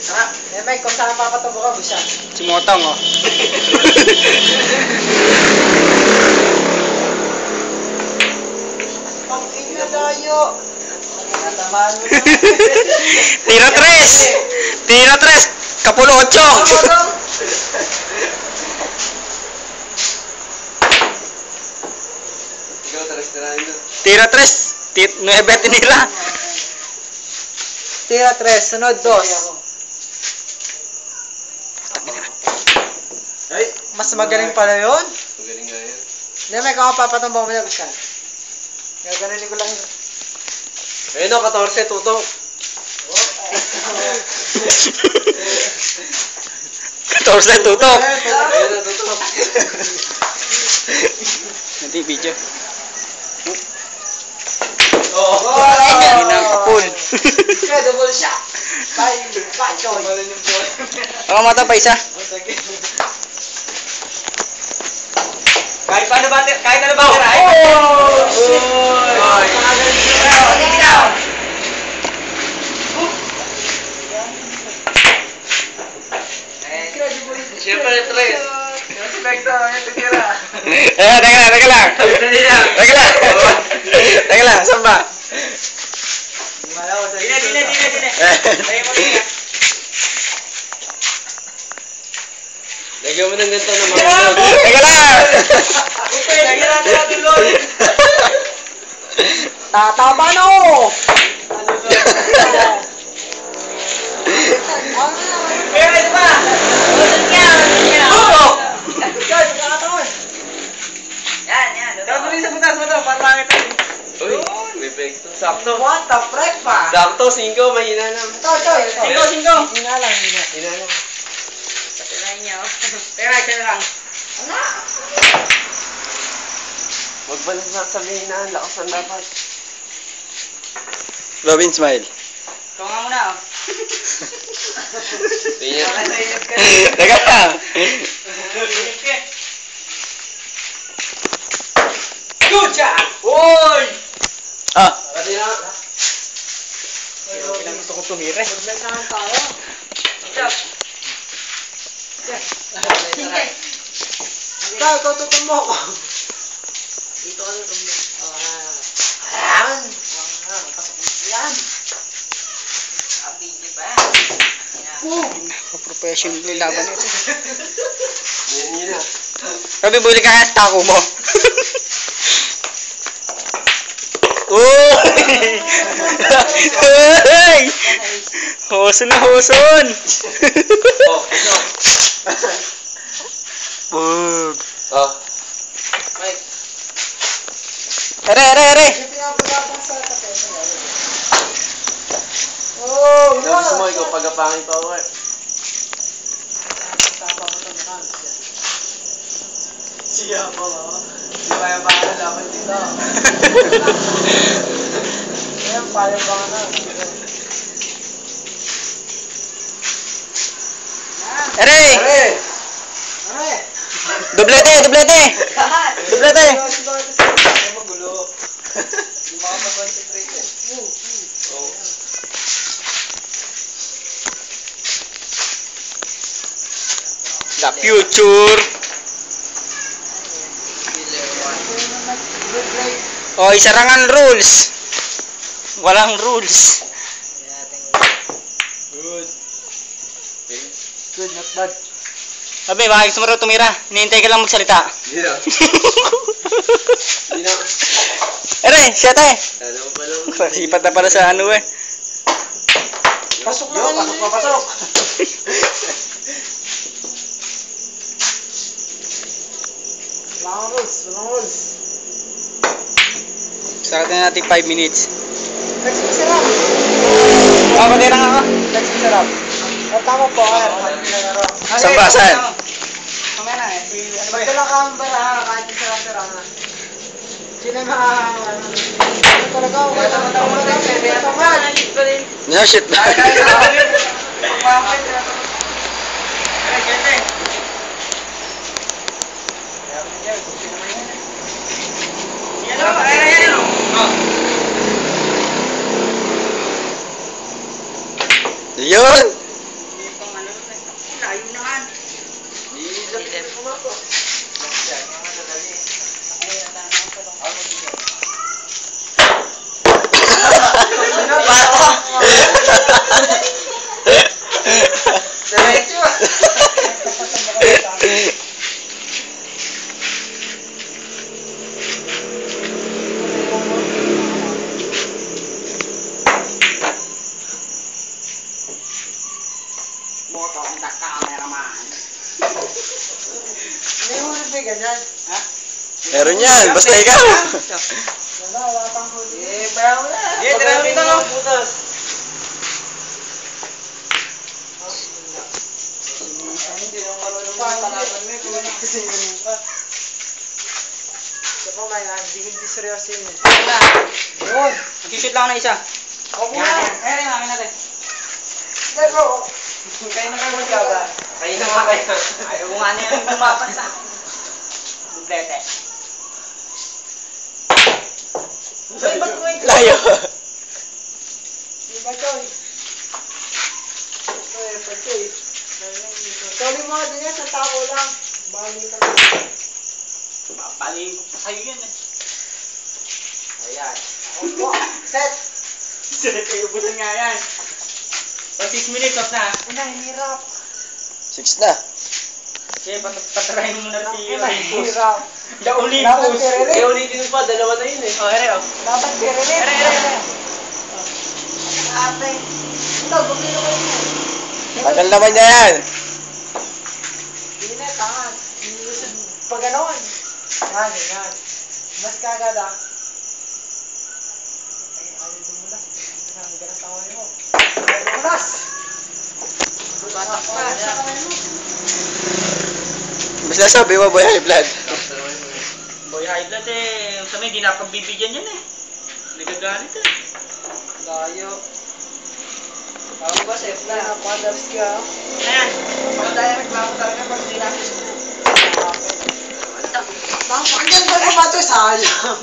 Sarap. Eh, Mike, kung saan papatubo ka, busa. Si Motong, oh. Pag-ina tayo. Natamaan mo na. Tira tres! Tira tres! Kapulo 8! Ikaw, taras-tirahin na. Tira tres! 9 tinira! Tira 3, sunod 2. Ay! Mas magaling pala yun. Magaling nga yan. Hindi, Mike, ako papatumbang mo na, busa. Gaganunin ko lang yun. Ayun o, 14, tutok. 14 tutok! Ayun na, tutok. Nanti video. Oo. Hindi na kapul. Incredible shot. Bye, Joy. Ako mata pa isa. Kahit ano ba tirahin? Oh! Shit! Siyempre, tres. Respekto, yung titira. Teka lang. Teka lang, saan ba? Dine. Lagyan mo ng ganito naman. Teka lang! Lagyan natin Lord. Tataba na ako! Kaya ito pa. Ulit niya. Guys, magkakataon. Yan. Gagawin sa butas mo to, para makita. Uy, may pekto. Sakto. What the frick pa? Sakto, 5, mahina lang. Ito, Joy. Cinco. Hina lang. Mahina lang. Tirahin niyo. Tira lang. Huwag ba lang sabihin na, lakas ang dapat. Robin, smile. Ikaw nga muna, oh. Tingnan. Teka lang. Good job! Oy! Ah, Kasi na. gusto ko tumira. Maglansahan tayo. Ikaw tutumbo ko. Dito ka tumbo. Ayan. Yan. Sabi niyo ba? Professional yung laban nito. Yan na. Robin, buli ka kaya sa tako mo. Oh! Hey! Huson na huson! Oh, ito. Bug! Oh. Mike. Ere! Oh, Ikaw gusto mo, ikaw pagapangin pa ako eh. Siya pa ba? Di ba yung baka laban dito? Ayan, payang baka na. Ere! Are! Doblete! Doblete! Magulo. Hindi makapag-concentrate eh. Oh. The future! Oh, isarangan rules! Walang rules! Good, not bad. Sabi, bakit gusto mo raw tumira? Hinihintay ka lang magsalita. Hindi na. Hindi na. Ere, siya tayo! Alam mo pa lang. Sipat na pala sa ano eh. Pasok na pasok. Walang rules. Sakit na natin 5 minutes. Text mo sarap. Patira nga ako. Text mo sarap. Tama po, Saan ba? Saan? Mamaya na eh. Magdala ka ang bara, kahit yung sarap-sarap na. Sino yung mga... Ano talaga ako? Nalit ko rin. No shit. Yun! yan, basta ikaw. Wala pang huli. Bayaw na. tira mo ito, no? Butas. Hindi naman marunong palaban mo. Kung kasi yun pa. Ito pa may hindi seryoso yun. Yun. Mag-shoot lang ako ng isa. Huwag mo Yan, na. yan. Ayan, yung akin natin. Pero, Kayo na kayo magkaba. Kayo na nga kayo. Ayaw ko nga niya yung gumapan sa akin. Dublete. Layo. Di ba, Choy? Choy, pa, Choy. Choy mo din yan, sa tao lang. Bali ka lang. Papaling ko pa sa'yo yan eh. Ayan. Opo, set. Sarap kayo, ubusan nga yan. O 6 minutes off na. Una, hirap. 6 na. Sige, patry mo muna si Una, Olympus. hirap. The Dapat Olympus. tirere. Kaya ulitin mo pa, dalawa na yun eh. Oh, here oh. Dapat tirere. Ere. Ate. Ito, bumilo kayo niya. Tagal naman niya yan. Hindi na, tangan. Inilusod pa ganon. Yan, yan. Mas kagad ah. Ay, ayaw dumulas. Ang ganas ako mo. Ayaw dumulas. Batak pa. Ayaw sa kamay mo. Basta sabi mo, boy, high blood. Boy, high blood eh. Sa may, hindi na pagbibigyan yan eh. Nagagalit eh. Layo. Ako ba, safe Na, na? mothers ka. Ayan. Pag tayo nagbago talaga pag hindi natin. Bang, pagyan ba naman ito? Sayang.